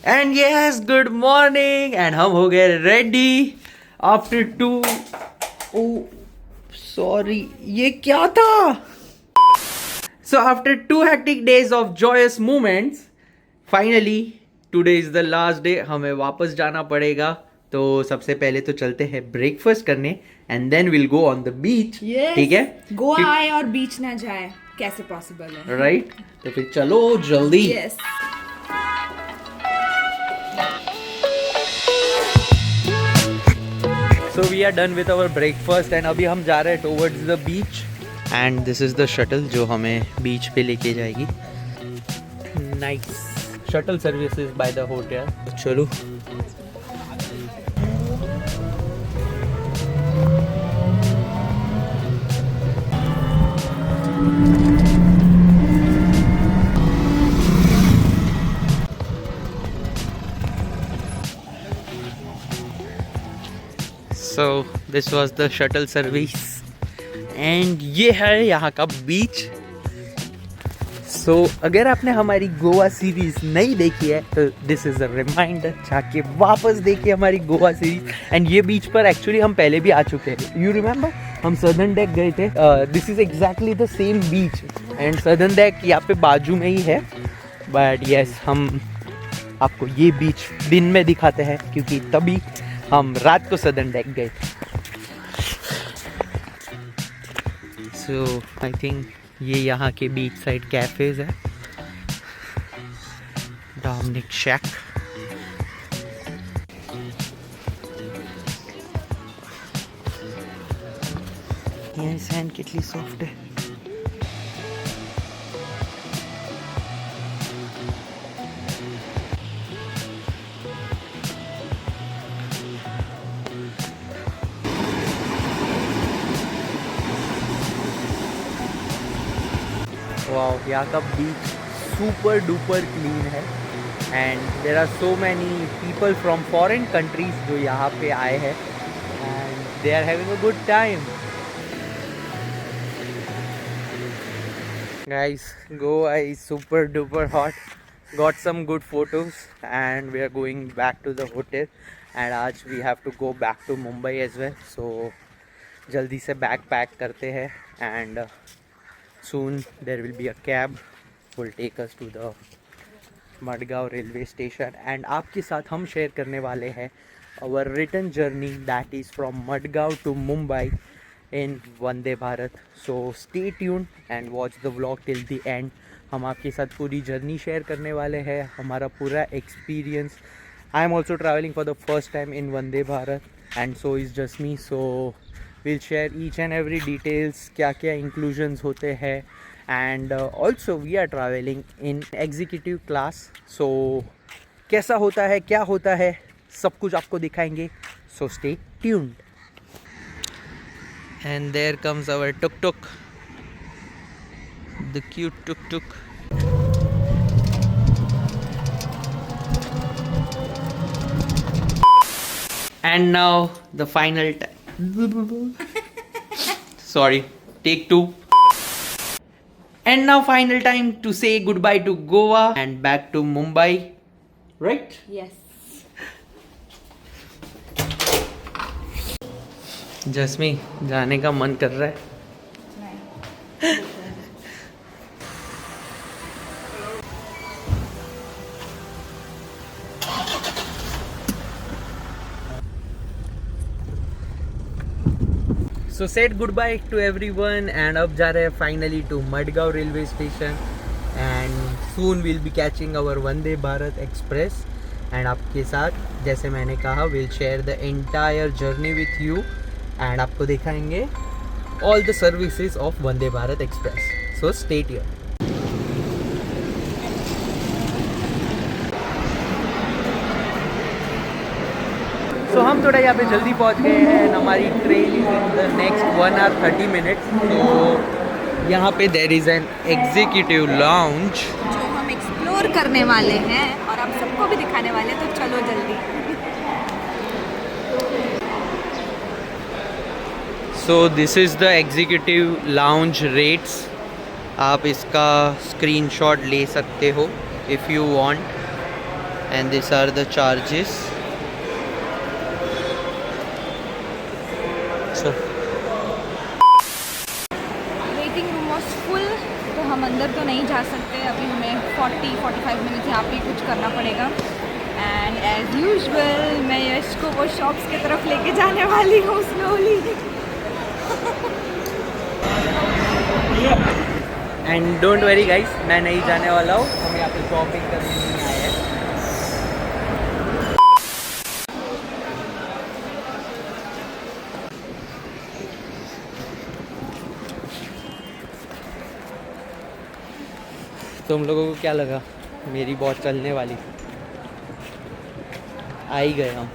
And yes good morning and हम हो गए रेडी आफ्टर 2 ओ सॉरी ये क्या था so after 2 hectic days of joyous moments finally today is the last day हमें वापस जाना पड़ेगा तो सबसे पहले तो चलते हैं ब्रेकफास्ट करने and then will go on the beach ठीक है गोवा आए और बीच ना जाए कैसे पॉसिबल है राइट तो फिर चलो जल्दी yes So we are done with our breakfast and अभी हम जा रहे हैं towards the beach and this is the shuttle जो हमें beach पे लेके जाएगी. Nice. Shuttle services by the hotel. चलो. So this was the shuttle service and ये है यहाँ का बीच. So अगर आपने हमारी गोवा सीरीज नहीं देखी है तो दिस इज अ रिमाइंडर जाके वापस देखिए हमारी गोवा सीरीज. एंड ये बीच पर एक्चुअली हम पहले भी आ चुके हैं. यू रिमेम्बर हम सदर्न डेक गए थे. This is exactly the same beach and southern deck यहाँ पे बाजू में ही है. बट यस हम आपको ये बीच दिन में दिखाते हैं क्योंकि तभी हम रात को सदर्न डेक गए थे. सो आई थिंक ये यहाँ के बीच साइड कैफेज है. Dominic shack. ये सैंड कितनी सॉफ्ट है. वाओ यहाँ का बीच सुपर डुपर क्लीन है and there are so many people from foreign countries जो यहाँ पे आए हैं and they are having a good time. Guys Goa is super duper hot. Got some good photos and we are going back to the hotel and आज we have to go back to Mumbai as well. So जल्दी से bag pack करते हैं and soon there will be a cab will take us to the Madgaon railway station and आपके साथ हम share करने वाले हैं our return journey that is from Madgaon to Mumbai in Vande Bharat. So stay tuned and watch the vlog till the end. हम आपके साथ पूरी जर्नी शेयर करने वाले हैं हमारा पूरा experience. I am also traveling for the first time in Vande Bharat and so is just me. So we'll share each and every details क्या क्या inclusions होते हैं and also we are traveling in executive class. So कैसा होता है क्या होता है सब कुछ आपको दिखाएंगे. So stay tuned. And there comes our tuk-tuk, the cute tuk-tuk. And now the final time. Sorry, take 2. And now final time to say goodbye to Goa and back to Mumbai, right? Yes जस्मी जाने का मन कर रहा है. So said goodbye to everyone and अब जा रहे हैं finally to Madgaon railway station and soon we'll be catching our Vande Bharat Express and आपके साथ जैसे मैंने कहा we'll share the entire journey with you and आपको दिखाएंगे all the services of Vande Bharat Express. So stay tuned. तो हम थोड़ा यहाँ पे जल्दी पहुँच गए हैं. हमारी train is in the next 1 hour 30 minutes. तो यहाँ पे there is an executive lounge जो हम एक्सप्लोर करने वाले हैं और आप सबको भी दिखाने वाले हैं तो चलो जल्दी. So this is the executive lounge rates. आप इसका स्क्रीनशॉट ले सकते हो if you want. and these are the charges. So waiting room was full, तो हम अंदर तो नहीं जा सकते अभी, हमें 40-45 मिनट यहाँ पे कुछ करना पड़ेगा। एंड एज यूजुअल मैं यश को वो शॉप्स की तरफ लेके जाने वाली हूँ slowly. And don't worry guys, मैं नहीं जाने वाला हूँ, हम यहाँ पे शॉपिंग करने नहीं आए हैं। तुम लोगों को क्या लगा मेरी बहुत चलने वाली? आ ही गए हम।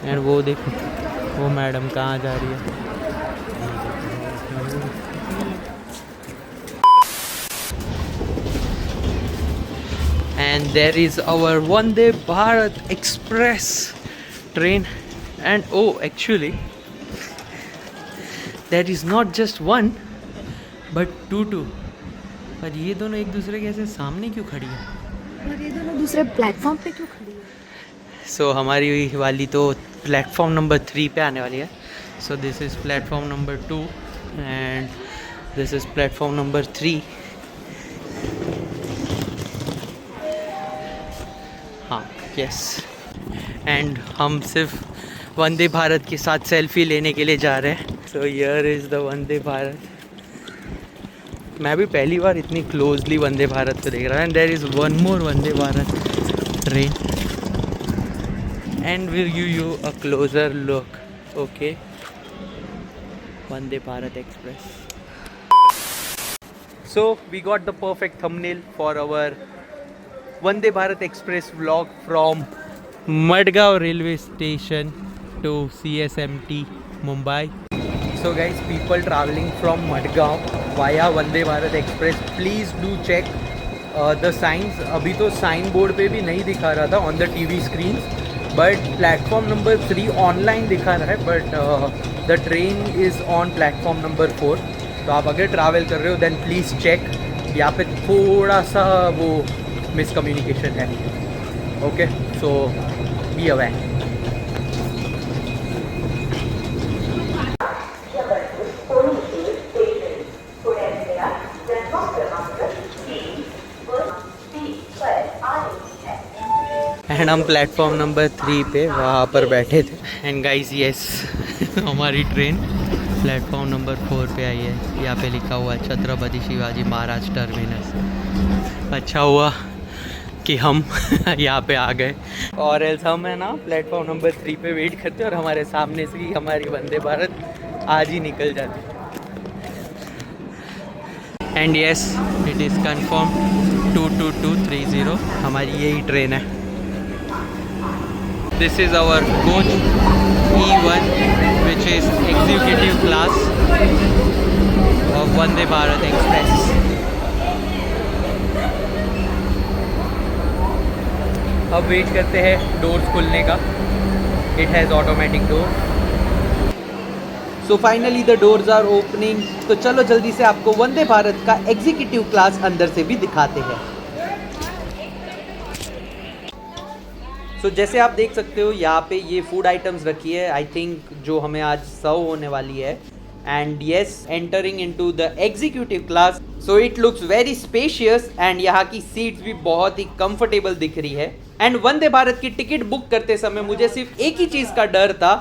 एंड वो देखो, वो मैडम कहाँ जा रही है। And there is our Vande Bharat Express train, and oh, actually that is not just one but two. पर ये दोनों एक दूसरे के ऐसे सामने क्यों खड़ी है? और ये दोनों दूसरे प्लेटफॉर्म पे क्यों खड़ी है? सो हमारी वाली तो प्लेटफॉर्म नंबर 3 पे आने वाली है। So this is platform number 2 and this is platform number 3। हाँ, यस। एंड हम सिर्फ वंदे भारत के साथ सेल्फी लेने के लिए जा रहे हैं। So here is the Vande Bharat. मैं भी पहली बार इतनी क्लोजली वंदे भारत को देख रहा हूँ। And there is one more Vande Bharat train and will give you a closer look. Okay, Vande Bharat express. So we got the perfect thumbnail for our Vande Bharat Express vlog from Madgaon railway station to CSMT Mumbai. So guys, people traveling from Madgaon via Vande Bharat Express, please do check the signs. अभी तो sign board पे भी नहीं दिखा रहा था on the TV screens, but platform number 3 online दिखा रहा है, but the train is on platform number 4. तो आप अगर ट्रैवल कर रहे हो देन प्लीज़ चेक, यहाँ पे थोड़ा सा वो मिसकम्युनिकेशन है। Okay, so be aware. And हम प्लेटफॉर्म नंबर 3 पे वहाँ पर बैठे थे। एंड गाइस यस, हमारी ट्रेन प्लेटफॉर्म नंबर 4 पे आई है। यहाँ पे लिखा हुआ है छत्रपति शिवाजी महाराज टर्मिनस। अच्छा हुआ कि हम यहाँ पे आ गए, और एल्स हम है ना प्लेटफॉर्म नंबर 3 पे वेट करते और हमारे सामने से ही हमारी वंदे भारत आज ही निकल जाती। And yes, it is confirm 22230 हमारी यही ट्रेन है। This is our coach E1, which is executive class of Vande Bharat Express. अब वेट करते हैं डोर्स खुलने का। It has automatic doors. So finally the doors are opening. तो चलो जल्दी से आपको वंदे भारत का एग्जीक्यूटिव क्लास अंदर से भी दिखाते हैं। सो जैसे आप देख सकते हो यहाँ पे ये फूड आइटम्स रखी है, आई थिंक जो हमें आज सर्व होने वाली है। And yes, entering into the executive class, so it looks very spacious and यहाँ की सीट्स भी बहुत ही कंफर्टेबल दिख रही है। एंड वंदे भारत की टिकट बुक करते समय मुझे सिर्फ एक ही चीज़ का डर था,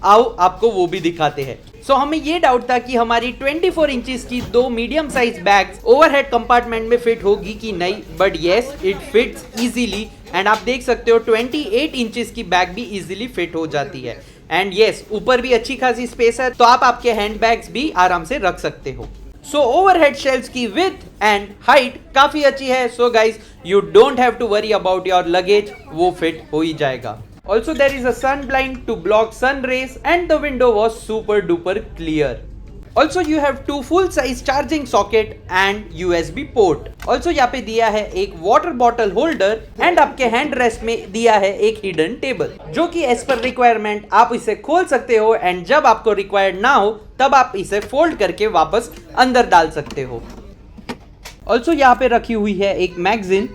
आओ आपको वो भी दिखाते हैं। सो हमें ये डाउट था कि हमारी 24 इंचेस की 2 medium size bags overhead compartment में फिट होगी कि नहीं, but yes it fits easily. And आप देख सकते हो 28 इंचेस की बैग भी इजीली फिट हो जाती है। एंड येस, ऊपर भी अच्छी खासी स्पेस है, तो आप आपके हैंड बैग्स भी आराम से रख सकते हो। सो ओवरहेड शेल्फ्स की विड्थ एंड हाइट काफी अच्छी है। So guys, you don't have to worry about your luggage, वो फिट हो ही जाएगा। Also there is a sun blind to block sun rays and the window was super duper clear. Also you have 2 full size charging socket and USB port. Also यहाँ पे दिया है एक water bottle holder and आपके hand rest में दिया है एक hidden table, जो कि as per requirement आप इसे खोल सकते हो and जब आपको required ना हो तब आप इसे fold करके वापस अंदर डाल सकते हो। ऑल्सो यहाँ पे रखी हुई है एक मैगजीन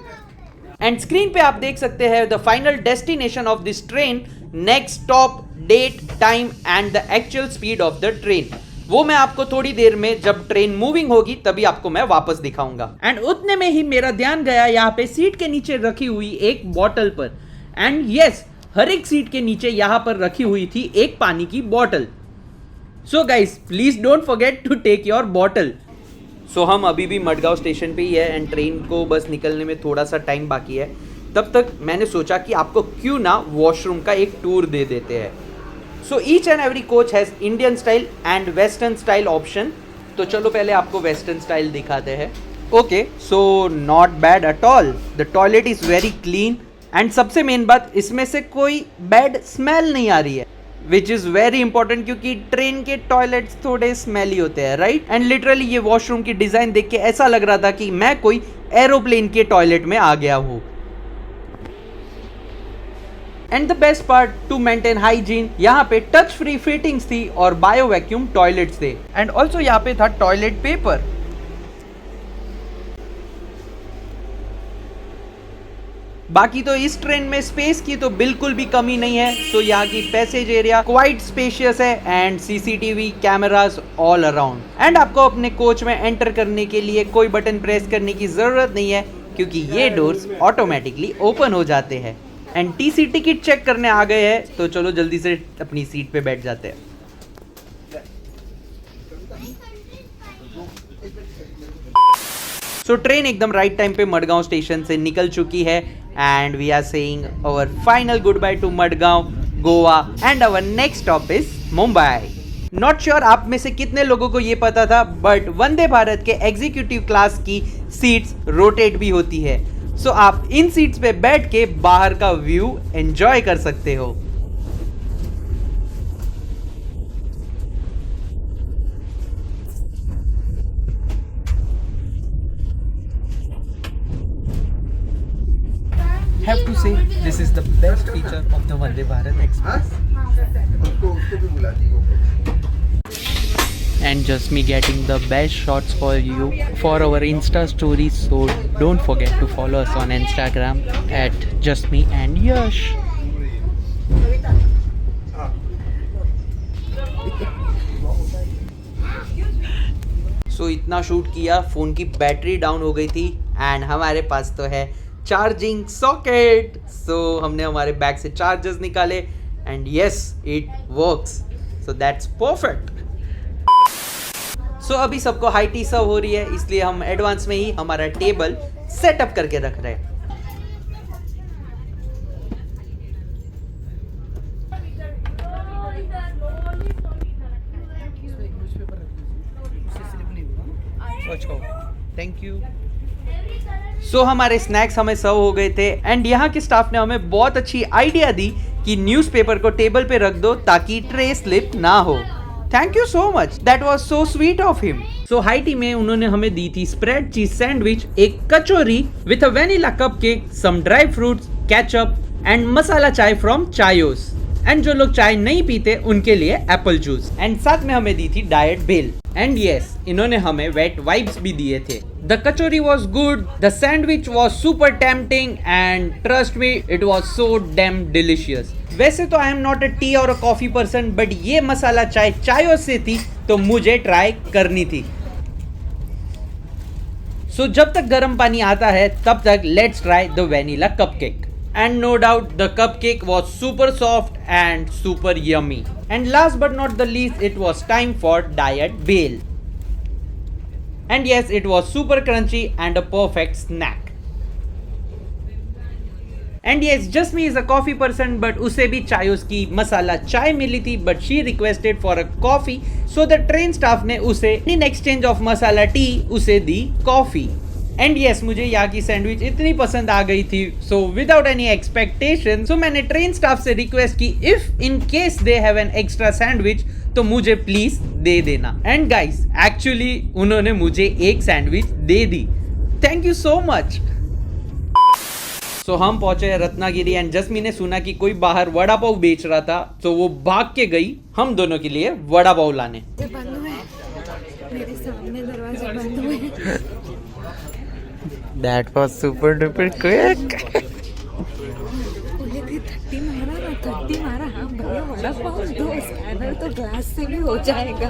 एंड स्क्रीन पे आप देख सकते हैं the final destination of this train, next stop, date, time and the actual speed of the train. वो मैं आपको थोड़ी देर में जब ट्रेन मूविंग होगी तभी आपको मैं वापस दिखाऊंगा। एंड उतने में ही मेरा ध्यान गया यहाँ पे सीट के नीचे रखी हुई एक बॉटल पर। एंड यस, हर एक सीट के नीचे यहाँ पर रखी हुई थी एक पानी की bottle. So guys please don't forget to take your bottle. So हम अभी भी मडगांव स्टेशन पे ही है एंड ट्रेन को बस निकलने में थोड़ा सा टाइम बाकी है। तब तक मैंने सोचा कि आपको क्यों ना वॉशरूम का एक टूर दे देते हैं। So each and every coach has Indian style and western style option. तो चलो पहले आपको वेस्टर्न स्टाइल दिखाते हैं। Okay, so not bad at all, the toilet is very clean and सबसे मेन बात, इसमें से कोई बैड स्मेल नहीं आ रही है, विच इज़ वेरी इंपॉर्टेंट क्योंकि ट्रेन के टॉयलेट्स थोड़े स्मेली होते हैं, राइट। एंड लिटरली ये वॉशरूम की डिज़ाइन देख के ऐसा लग रहा था कि मैं कोई एरोप्लेन के टॉयलेट में आ गया हूँ। And the best part, to maintain hygiene, यहाँ पे टच फ्री फिटिंग्स थी और बायो वैक्यूम टॉयलेट्स थे। एंड ऑल्सो यहाँ पे था टॉयलेट पेपर। बाकी तो इस ट्रेन में स्पेस की तो बिल्कुल भी कमी नहीं है। तो यहाँ की पैसेज एरिया क्वाइट स्पेशियस है and CCTV cameras all around. And आपको अपने कोच में एंटर करने के लिए कोई बटन प्रेस करने की जरूरत नहीं है क्योंकि ये डोर्स ऑटोमेटिकली ओपन हो जाते हैं। एंड टीसी टिकट चेक करने आ गए हैं, तो चलो जल्दी से अपनी सीट पे बैठ जाते हैं। सो ट्रेन एकदम राइट टाइम पे मडगांव स्टेशन से निकल चुकी है and we are saying our final good bye to Madgaon, Goa and our next stop is Mumbai. Not sure आप में से कितने लोगों को ये पता था, बट वंदे भारत के एग्जीक्यूटिव क्लास की सीट्स रोटेट भी होती है। सो आप इन सीट्स पे बैठ के बाहर का व्यू एंजॉय कर सकते हो। Have to say this is the best feature of the Vande Bharat Express. And just me getting the best shots for you for our Insta stories. So don't forget to follow us on Instagram at just me and Yash. So इतना shoot किया, phone की battery down हो गई थी and हमारे पास तो है charging socket. सो हमने हमारे बैग से चार्जर्स निकाले and yes it works, so that's perfect. So अभी सबको हाई टी सर्व हो रही है, इसलिए हम एडवांस में ही हमारा टेबल सेटअप करके रख रहे हैं। Thank you. सो हमारे स्नैक्स हमें सर्व हो गए थे एंड यहाँ के स्टाफ ने हमें बहुत अच्छी आइडिया दी कि न्यूज़पेपर को टेबल पे रख दो ताकि ट्रे स्लिप ना हो। Thank you so much, that was so sweet of him. So high tea में उन्होंने हमें दी थी स्प्रेड चीज सैंडविच, एक kachori with a vanilla cupcake, some dry fruits, ketchup and masala chai from Chaayos. And जो लोग चाय नहीं पीते उनके लिए एप्पल जूस एंड साथ में हमें दी थी डाइट बेल। एंड यस, इन्होंने हमें वेट वाइप्स भी दिए थे। The kachori was good, the sandwich was super tempting and trust me it was so damn delicious. वैसे तो I am not a T और अ कॉफी पर्सन, बट ये मसाला चाय चायों से थी तो मुझे ट्राई करनी थी। सो जब तक गर्म पानी आता है तब तक let's try the vanilla cupcake. And no doubt the cupcake was super soft and super yummy. And last but not the least, it was time for diet bale. And yes, it was super crunchy and a perfect snack. And yes, Jasmi is a coffee person, but उसे भी चायोस की मसाला चाय मिली थी, but she requested for a coffee. So the train staff ने उसे in exchange of masala T उसे दी coffee. And yes, मुझे यहाँ की सैंडविच इतनी पसंद आ गई थी, सो विदाउट एनी एक्सपेक्टेशन, सो मैंने ट्रेन स्टाफ से रिक्वेस्ट की if in case they have an extra sandwich तो मुझे प्लीज दे देना। एंड गाइस, एक्चुअली उन्होंने मुझे एक सैंडविच दे दी। Thank you so much. So हम पहुंचे रत्नागिरी एंड जस्मी ने सुना कि कोई बाहर वड़ा पाव बेच रहा था, तो वो भाग के गई हम दोनों के लिए वड़ा पाव लाने। बंद हुए, मेरे सामने दरवाजे बंद हुए। That was super duper quick. 30 मारा ना 30 मारा. हाँ भैया वड़ा पाव दो स्कैनर तो ग्लास से भी हो जाएगा.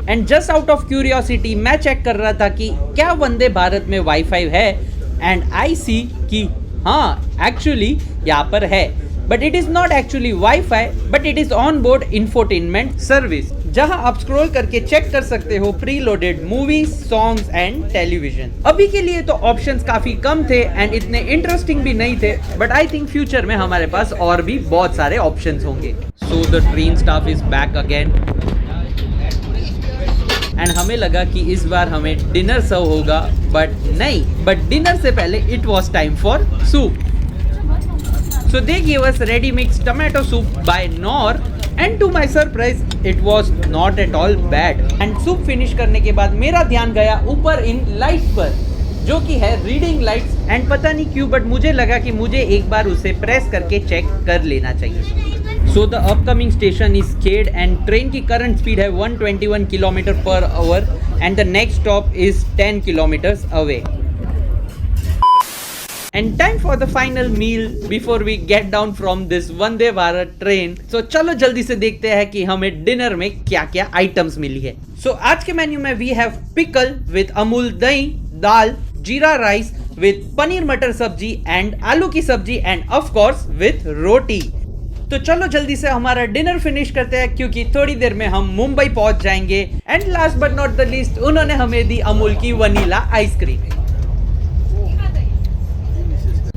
And just out of curiosity मैं चेक कर रहा था कि क्या वंदे भारत में वाईफाई है, एंड आई सी कि हाँ एक्चुअली यहाँ पर है, but it is not actually wifi but it is on board infotainment service, जहां आप स्क्रॉल करके चेक कर सकते हो pre loaded movies, songs and television. अभी के लिए तो ऑप्शंस काफी कम थे एंड इतने इंटरेस्टिंग भी नहीं थे, बट आई थिंक फ्यूचर में हमारे पास और भी बहुत सारे ऑप्शंस होंगे. So the train staff is back again and हमें लगा कि इस बार हमें डिनर सर्व होगा, बट नहीं, बट डिनर से पहले it was time for soup. So they gave us ready mixed tomato soup by Noor, and to my surprise it was not at all bad. And soup finish करने के बाद मेरा ध्यान गया ऊपर इन लाइट्स पर, जो कि है रीडिंग लाइट्स, एंड पता नहीं क्यों बट मुझे लगा कि मुझे एक बार उसे प्रेस करके चेक कर लेना चाहिए. So the upcoming station is Khed and train की करंट स्पीड है 121 km/h and the next stop is 10 kilometers away. And time for the final meal before we get down from this Vande Bharat train. So चलो जल्दी से देखते हैं कि हमें dinner में क्या क्या आइटम्स मिली है. So आज के मेन्यू में we have pickle with Amul दही, दाल, जीरा राइस with पनीर मटर सब्जी and आलू की सब्जी and of course with रोटी. तो चलो जल्दी से हमारा डिनर फिनिश करते हैं क्योंकि थोड़ी देर में हम मुंबई पहुंच जाएंगे. And last but not the least उन्होंने हमें दी अमूल की वनीला आइसक्रीम.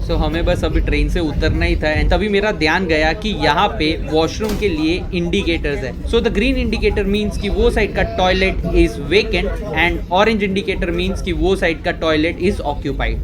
सो हमें बस अभी ट्रेन से उतरना ही था एंड तभी मेरा ध्यान गया कि यहाँ पे वॉशरूम के लिए इंडिकेटर्स है. So the green indicator means कि वो साइड का toilet is vacant and orange indicator means कि वो साइड का टॉयलेट इज ऑक्यूपाइड.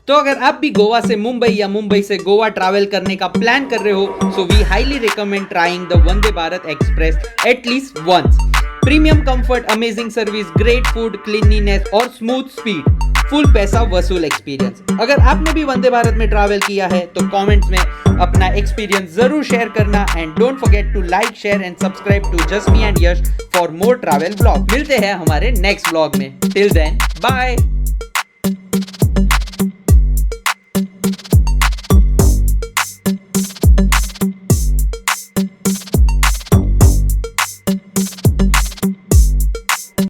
तो अगर आप भी गोवा से मुंबई या मुंबई से गोवा ट्रैवल करने का प्लान कर रहे हो, so we highly recommend trying the Vande Bharat express at least once. Premium comfort, amazing service, great food, cleanliness और स्मूथ स्पीड, फुल पैसा वसूल एक्सपीरियंस. अगर आपने भी वंदे भारत में ट्रैवल किया है तो कमेंट्स में अपना एक्सपीरियंस जरूर शेयर करना and don't forget to like, share and subscribe to just me and Yash for more travel blog. मिलते हैं हमारे नेक्स्ट ब्लॉग में. Till then bye.